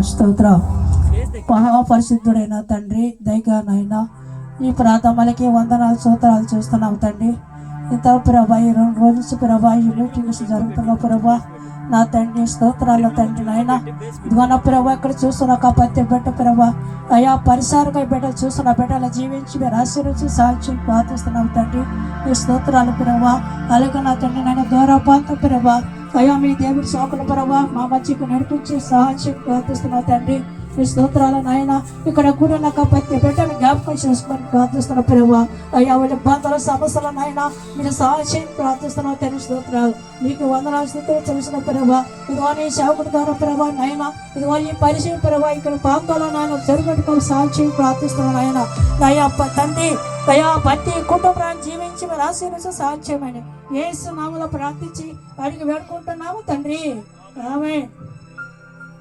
స్తోత్రం. మహాపరిశుద్ధుడైన తండ్రి, దయగానైనా ఈ ప్రాంతములకి వందనాలు స్తోత్రాలు చేస్తున్నాం తండ్రి. ఇంత ప్రభా ఈ 2 రోజుల నుంచి ప్రభా ఈ మీటింగ్స్ జరుగుతున్న ప్రభా నా తండ్రి స్తోత్రాల తండ్రి నాయన. ఇదిగోన ప్రభా ఇక్కడ చూస్తున్న ఒక ప్రతి బిడ్డ ప్రభా అయా పరిసరగా బిడ్డలు చూస్తున్న బిడ్డలు జీవించి మీరు ఆశీర్వదించి సాక్షి ప్రార్థిస్తున్నాం తండ్రి. ఈ స్తోత్రాలు ప్రభా. అలాగే నా తండ్రి నాయన దూరపాంత ప్రభా అయ్యా మీ దేవుడి సోకుల ప్రభా మా మధ్యకు నడిపించి సాక్షి ప్రార్థిస్తున్నాం తండ్రి. ఈ స్తోత్రాల నాయన ఇక్కడ కూడా నాకు ప్రతి బిడ్డను జ్ఞాపకం చేసుకొని ప్రార్థిస్తున్న ప్రభా అయ్యా వాళ్ళ ఇబ్బందుల సమస్యల నాయన మీరు సాక్షి ప్రార్థిస్తున్నావు తండ్రి. స్తోత్రాలు మీకు వందనాలు స్తోత్రాలు తెలిసిన ప్రభా. ఇదిగో నీ సేవకుడి ద్వారా ప్రభా నాయన ఇదిగో ఈ పరిచయం ప్రభా ఇక్కడ ప్రాంతాల్లో నాయన జరుగుతున్న సాక్షి ప్రార్థిస్తున్నాను నాయన. అయ్యా తండ్రి అయ్యా ప్రతి కుటుంబాన్ని జీవించి మీరు ఆశీర్వదించి సాధ్యమని యేసు నామములో ప్రార్థించి అడిగి వేడుకుంటున్నాము తండ్రి. ఆమేన్.